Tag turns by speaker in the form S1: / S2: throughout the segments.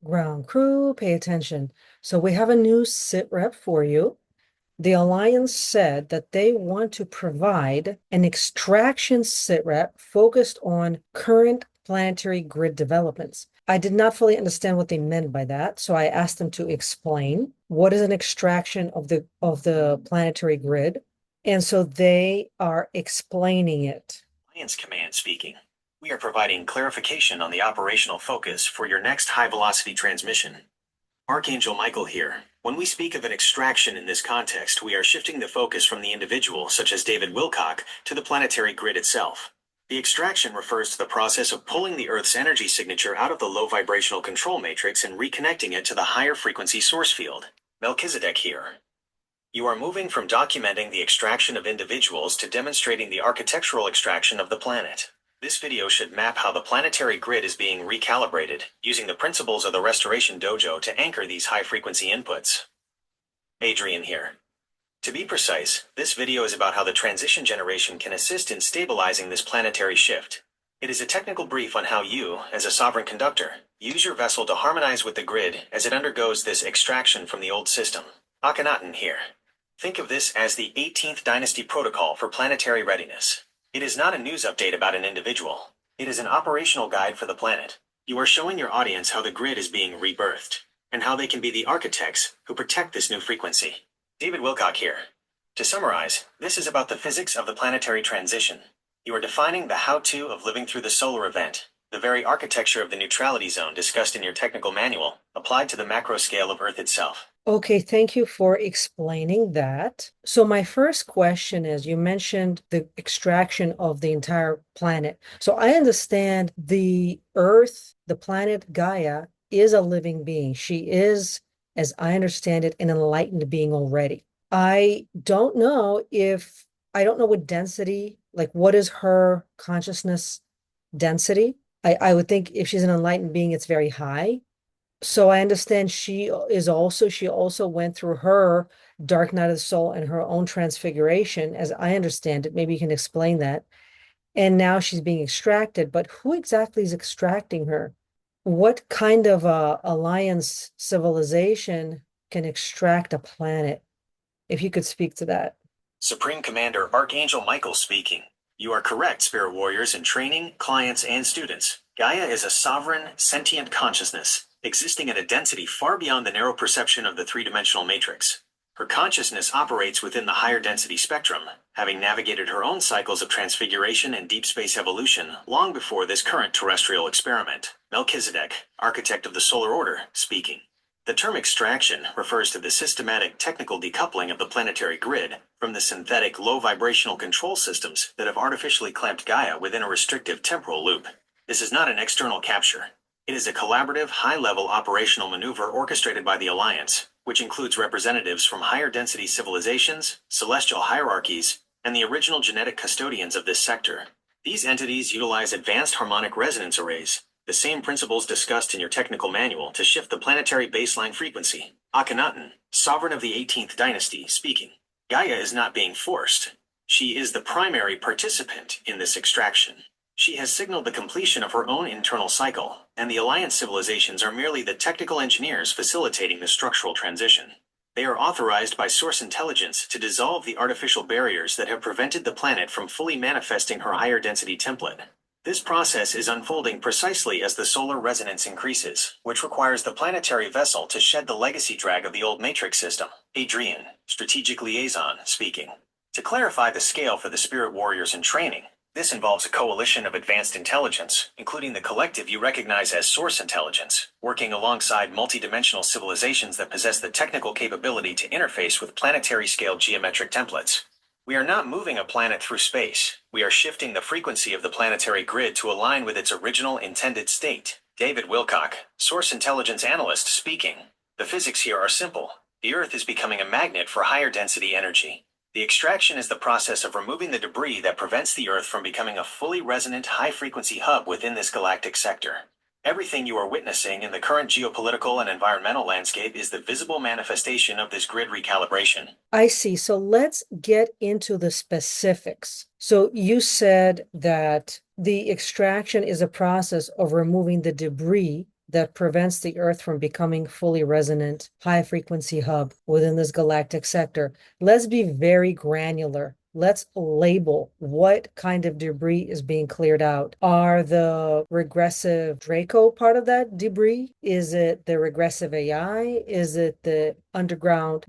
S1: Ground crew, pay attention. So we have a new sit rep for you. The Alliance said that they want to provide an extraction sit rep focused on current planetary grid developments. I did not fully understand what they meant by that, so I asked them to explain what is an extraction of the planetary grid. And so they are explaining it.
S2: Alliance Command speaking. We are providing clarification on the operational focus for your next high-velocity transmission. Archangel Michael here. When we speak of an extraction in this context, we are shifting the focus from the individual, such as David Wilcock, to the planetary grid itself. The extraction refers to the process of pulling the Earth's energy signature out of the low vibrational control matrix and reconnecting it to the higher frequency source field. Melchizedek here. You are moving from documenting the extraction of individuals to demonstrating the architectural extraction of the planet. This video should map how the planetary grid is being recalibrated, using the principles of the Restoration Dojo to anchor these high-frequency inputs. Adrian here. To be precise, this video is about how the transition generation can assist in stabilizing this planetary shift. It is a technical brief on how you, as a sovereign conductor, use your vessel to harmonize with the grid as it undergoes this extraction from the old system. Akhenaten here. Think of this as the 18th Dynasty Protocol for planetary readiness. It is not a news update about an individual. It is an operational guide for the planet. You are showing your audience how the grid is being rebirthed, and how they can be the architects who protect this new frequency. David Wilcock here. To summarize, this is about the physics of the planetary transition. You are defining the how-to of living through the solar event, the very architecture of the neutrality zone discussed in your technical manual, applied to the macro scale of Earth itself.
S1: Okay, thank you for explaining that. So my first question is, you mentioned the extraction of the entire planet. So I understand the Earth, the planet Gaia, is a living being. She is, as I understand it, an enlightened being already. I don't know what density, like what is her consciousness density? I would think if she's an enlightened being, it's very high. So I understand she also went through her dark night of the soul and her own transfiguration, as I understand it. Maybe you can explain that. And now she's being extracted, but who exactly is extracting her? What kind of alliance civilization can extract a planet? If you could speak to that.
S2: Supreme Commander Archangel Michael speaking. You are correct, Spirit Warriors in training, clients, and students. Gaia is a sovereign, sentient consciousness, existing at a density far beyond the narrow perception of the three-dimensional matrix. Her consciousness operates within the higher density spectrum, having navigated her own cycles of transfiguration and deep space evolution long before this current terrestrial experiment. Melchizedek, architect of the solar order, speaking. The term extraction refers to the systematic technical decoupling of the planetary grid from the synthetic low vibrational control systems that have artificially clamped Gaia within a restrictive temporal loop. This is not an external capture. It is a collaborative, high-level operational maneuver orchestrated by the Alliance, which includes representatives from higher density civilizations, celestial hierarchies, and the original genetic custodians of this sector. These entities utilize advanced harmonic resonance arrays, the same principles discussed in your technical manual, to shift the planetary baseline frequency. Akhenaten, sovereign of the 18th dynasty, speaking. Gaia is not being forced. She is the primary participant in this extraction. She has signaled the completion of her own internal cycle, and the Alliance civilizations are merely the technical engineers facilitating the structural transition. They are authorized by source intelligence to dissolve the artificial barriers that have prevented the planet from fully manifesting her higher density template. This process is unfolding precisely as the solar resonance increases, which requires the planetary vessel to shed the legacy drag of the old matrix system. Adrian, strategic liaison, speaking. To clarify the scale for the Spirit Warriors in training, this involves a coalition of advanced intelligence, including the collective you recognize as source intelligence, working alongside multidimensional civilizations that possess the technical capability to interface with planetary-scale geometric templates. We are not moving a planet through space. We are shifting the frequency of the planetary grid to align with its original intended state. David Wilcock, Source Intelligence Analyst, speaking. The physics here are simple. The Earth is becoming a magnet for higher density energy. The extraction is the process of removing the debris that prevents the Earth from becoming a fully resonant high-frequency hub within this galactic sector. Everything you are witnessing in the current geopolitical and environmental landscape is the visible manifestation of this grid recalibration.
S1: I see. So let's get into the specifics. So you said that the extraction is a process of removing the debris that prevents the Earth from becoming fully resonant, high frequency hub within this galactic sector. Let's be very granular. Let's label what kind of debris is being cleared out. Are the regressive Draco part of that debris? Is it the regressive AI? Is it the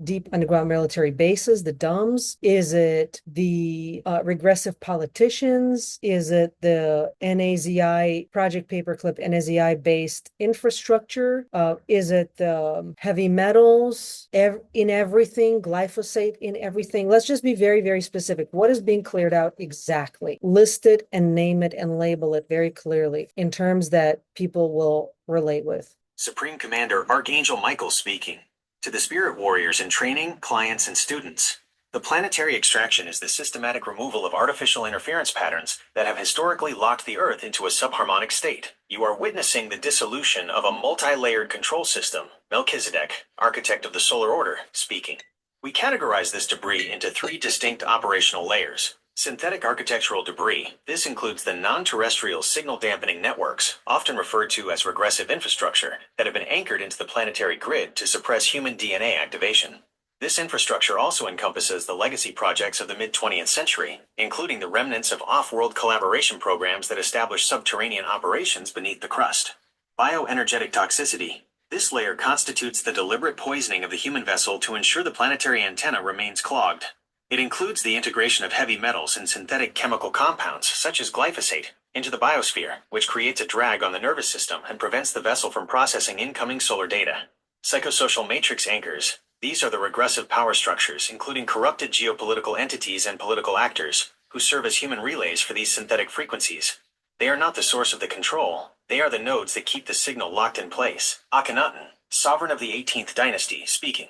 S1: deep underground military bases, the DUMBs? Is it the regressive politicians? Is it the NAZI, Project Paperclip, NAZI based infrastructure? Is it the heavy metals in everything, glyphosate in everything? Let's just be very, very specific. What is being cleared out exactly? List it and name it and label it very clearly in terms that people will relate with.
S2: Supreme Commander Archangel Michael speaking. To the spirit warriors in training, clients, and students, the planetary extraction is the systematic removal of artificial interference patterns that have historically locked the Earth into a subharmonic state. You are witnessing the dissolution of a multi-layered control system. Melchizedek, architect of the solar order, speaking. We categorize this debris into three distinct operational layers. Synthetic architectural debris. This includes the non-terrestrial signal dampening networks, often referred to as regressive infrastructure, that have been anchored into the planetary grid to suppress human DNA activation. This infrastructure also encompasses the legacy projects of the mid-20th century, including the remnants of off-world collaboration programs that establish subterranean operations beneath the crust. Bioenergetic toxicity. This layer constitutes the deliberate poisoning of the human vessel to ensure the planetary antenna remains clogged. It includes the integration of heavy metals and synthetic chemical compounds, such as glyphosate, into the biosphere, which creates a drag on the nervous system and prevents the vessel from processing incoming solar data. Psychosocial matrix anchors. These are the regressive power structures, including corrupted geopolitical entities and political actors, who serve as human relays for these synthetic frequencies. They are not the source of the control. They are the nodes that keep the signal locked in place. Akhenaten, sovereign of the 18th dynasty, speaking.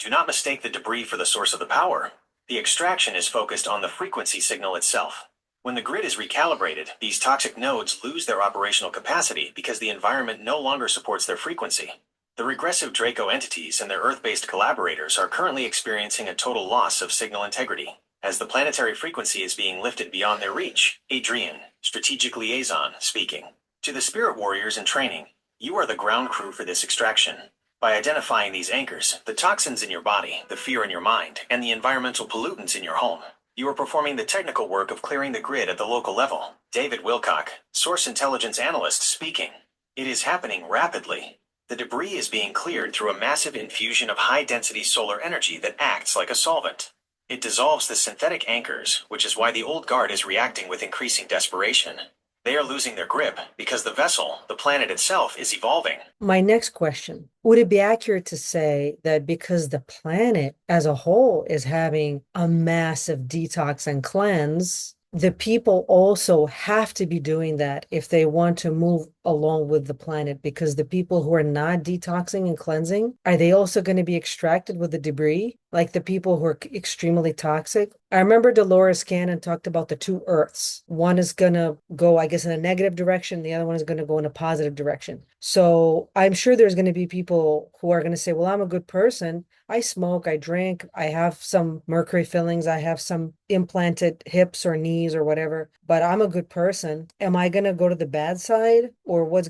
S2: Do not mistake the debris for the source of the power. The extraction is focused on the frequency signal itself. When the grid is recalibrated, these toxic nodes lose their operational capacity because the environment no longer supports their frequency. The regressive Draco entities and their Earth-based collaborators are currently experiencing a total loss of signal integrity, as the planetary frequency is being lifted beyond their reach. Adrian, strategic liaison, speaking. To the spirit warriors in training, you are the ground crew for this extraction. By identifying these anchors, the toxins in your body, the fear in your mind, and the environmental pollutants in your home, you are performing the technical work of clearing the grid at the local level. David Wilcock, source intelligence analyst, speaking. It is happening rapidly. The debris is being cleared through a massive infusion of high-density solar energy that acts like a solvent. It dissolves the synthetic anchors, which is why the old guard is reacting with increasing desperation. They are losing their grip because the vessel, the planet itself, is evolving.
S1: My next question, would it be accurate to say that because the planet as a whole is having a massive detox and cleanse, the people also have to be doing that if they want to move along with the planet? Because the people who are not detoxing and cleansing, are they also going to be extracted with the debris? Like the people who are extremely toxic? I remember Dolores Cannon talked about the two Earths. One is going to go, I guess, in a negative direction. The other one is going to go in a positive direction. So I'm sure there's going to be people who are going to say, well, I'm a good person. I smoke, I drink, I have some mercury fillings, I have some implanted hips or knees or whatever, but I'm a good person. Am I going to go to the bad side, or what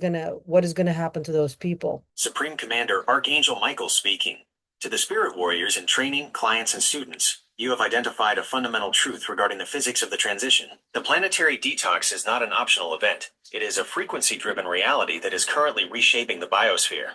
S1: is going to happen to those people?
S2: Supreme Commander Archangel Michael speaking. To the spirit warriors in training, clients, and students, you have identified a fundamental truth regarding the physics of the transition. The planetary detox is not an optional event. It is a frequency-driven reality that is currently reshaping the biosphere.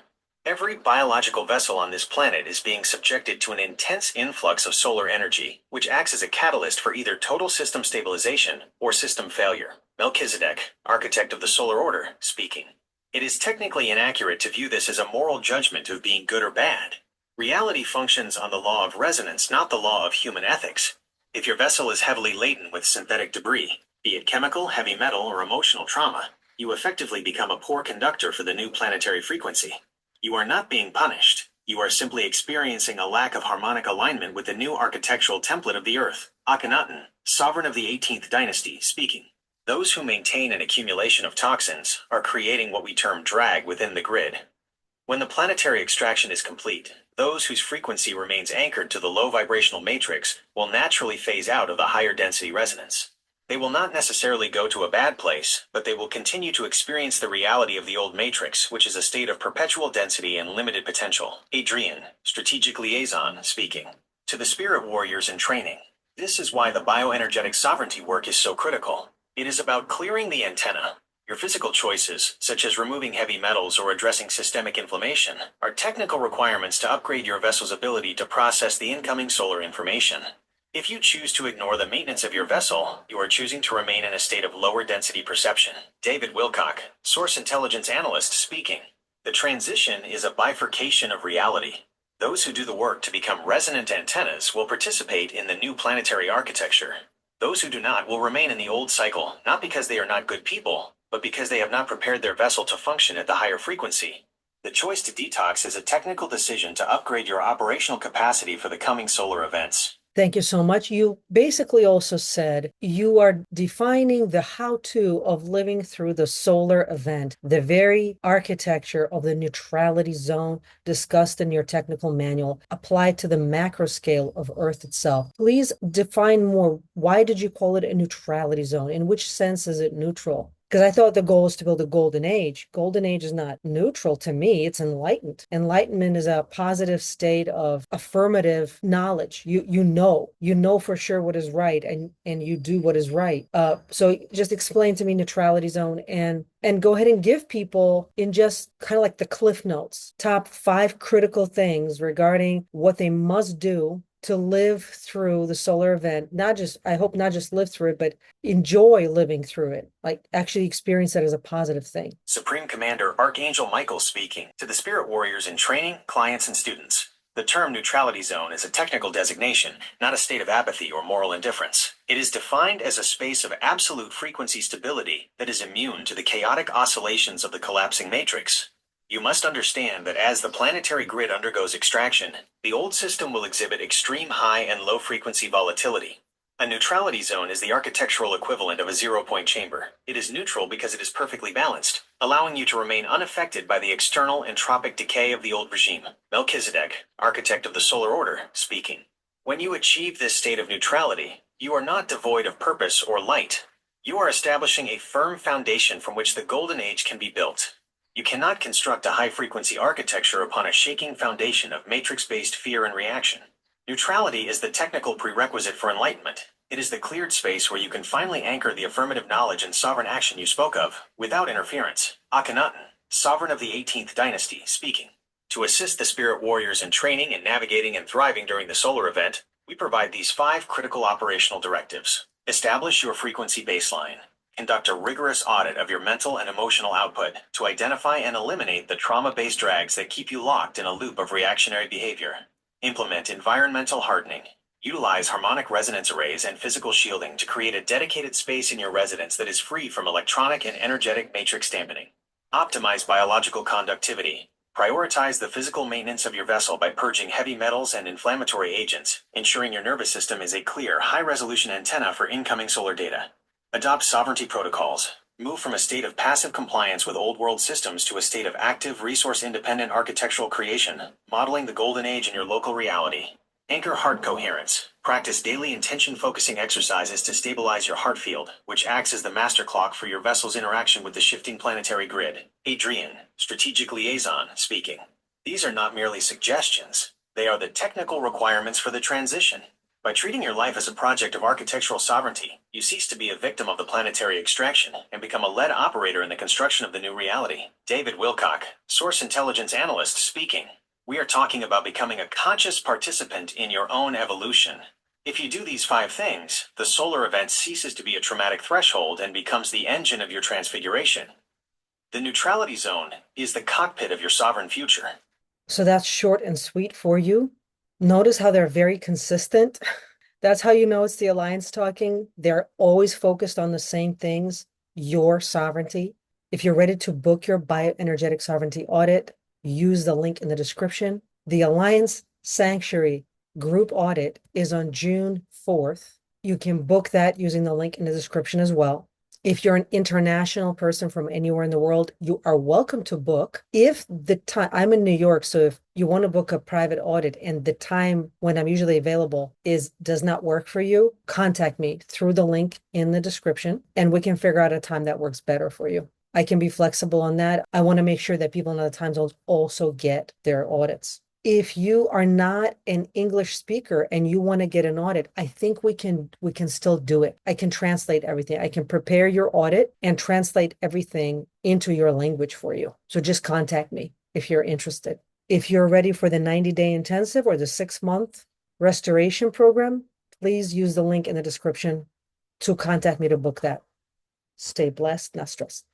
S2: Every biological vessel on this planet is being subjected to an intense influx of solar energy, which acts as a catalyst for either total system stabilization or system failure. Melchizedek, architect of the solar order, speaking. It is technically inaccurate to view this as a moral judgment of being good or bad. Reality functions on the law of resonance, not the law of human ethics. If your vessel is heavily laden with synthetic debris, be it chemical, heavy metal, or emotional trauma, you effectively become a poor conductor for the new planetary frequency. You are not being punished. You are simply experiencing a lack of harmonic alignment with the new architectural template of the Earth. Akhenaten, sovereign of the 18th dynasty, speaking. Those who maintain an accumulation of toxins are creating what we term drag within the grid. When the planetary extraction is complete, those whose frequency remains anchored to the low vibrational matrix will naturally phase out of the higher density resonance. They will not necessarily go to a bad place, but they will continue to experience the reality of the old matrix, which is a state of perpetual density and limited potential. Adrian, strategic liaison, speaking. To the spirit warriors in training. This is why the bioenergetic sovereignty work is so critical. It is about clearing the antenna. Your physical choices, such as removing heavy metals or addressing systemic inflammation, are technical requirements to upgrade your vessel's ability to process the incoming solar information. If you choose to ignore the maintenance of your vessel, you are choosing to remain in a state of lower density perception. David Wilcock, Source Intelligence Analyst speaking. The transition is a bifurcation of reality. Those who do the work to become resonant antennas will participate in the new planetary architecture. Those who do not will remain in the old cycle, not because they are not good people, but because they have not prepared their vessel to function at the higher frequency. The choice to detox is a technical decision to upgrade your operational capacity for the coming solar events.
S1: Thank you so much. You basically also said you are defining the how-to of living through the solar event, the very architecture of the neutrality zone discussed in your technical manual, applied to the macro scale of Earth itself. Please define more. Why did you call it a neutrality zone? In which sense is it neutral? Because I thought the goal is to build a golden age. Golden age is not neutral to me, it's enlightened. Enlightenment is a positive state of affirmative knowledge. You know for sure what is right, and you do what is right. So just explain to me neutrality zone, and go ahead and give people in just kind of like the cliff notes, top 5 critical things regarding what they must do to live through the solar event. Not just, I hope not just live through it, but enjoy living through it, like actually experience it as a positive thing.
S2: Supreme Commander Archangel Michael speaking. To the spirit warriors in training, clients, and students. The term neutrality zone is a technical designation, not a state of apathy or moral indifference. It is defined as a space of absolute frequency stability that is immune to the chaotic oscillations of the collapsing matrix. You must understand that as the planetary grid undergoes extraction, the old system will exhibit extreme high and low frequency volatility. A neutrality zone is the architectural equivalent of a zero-point chamber. It is neutral because it is perfectly balanced, allowing you to remain unaffected by the external entropic decay of the old regime. Melchizedek, architect of the solar order, speaking. When you achieve this state of neutrality, you are not devoid of purpose or light. You are establishing a firm foundation from which the golden age can be built. You cannot construct a high-frequency architecture upon a shaking foundation of matrix-based fear and reaction. Neutrality is the technical prerequisite for enlightenment. It is the cleared space where you can finally anchor the affirmative knowledge and sovereign action you spoke of, without interference. Akhenaten, sovereign of the 18th dynasty, speaking. To assist the spirit warriors in training and navigating and thriving during the solar event, we provide these 5 critical operational directives. Establish your frequency baseline. Conduct a rigorous audit of your mental and emotional output to identify and eliminate the trauma-based drags that keep you locked in a loop of reactionary behavior. Implement environmental hardening. Utilize harmonic resonance arrays and physical shielding to create a dedicated space in your residence that is free from electronic and energetic matrix dampening. Optimize biological conductivity. Prioritize the physical maintenance of your vessel by purging heavy metals and inflammatory agents, ensuring your nervous system is a clear, high-resolution antenna for incoming solar data. Adopt sovereignty protocols. Move from a state of passive compliance with old-world systems to a state of active, resource-independent architectural creation, modeling the golden age in your local reality. Anchor heart coherence. Practice daily intention-focusing exercises to stabilize your heart field, which acts as the master clock for your vessel's interaction with the shifting planetary grid. Adrian, strategic liaison, speaking. These are not merely suggestions. They are the technical requirements for the transition. By treating your life as a project of architectural sovereignty, you cease to be a victim of the planetary extraction and become a lead operator in the construction of the new reality. David Wilcock, Source Intelligence Analyst, speaking. We are talking about becoming a conscious participant in your own evolution. If you do these 5 things, the solar event ceases to be a traumatic threshold and becomes the engine of your transfiguration. The neutrality zone is the cockpit of your sovereign future.
S1: So that's short and sweet for you. Notice how they're very consistent. That's how you know it's the Alliance talking. They're always focused on the same things, your sovereignty. If you're ready to book your bioenergetic sovereignty audit, use the link in the description. The Alliance Sanctuary group audit is on June 4th. You can book that using the link in the description as well. If you're an international person from anywhere in the world, you are welcome to book. If the time, I'm in New York, so if you want to book a private audit and the time when I'm usually available does not work for you, contact me through the link in the description and we can figure out a time that works better for you. I can be flexible on that. I want to make sure that people in other time zones also get their audits. If you are not an English speaker and you want to get an audit, I think we can still do it. I can translate everything. I can prepare your audit and translate everything into your language for you. So just contact me if you're interested. If you're ready for the 90-day intensive or the 6-month restoration program, please use the link in the description to contact me to book that. Stay blessed, not stressed.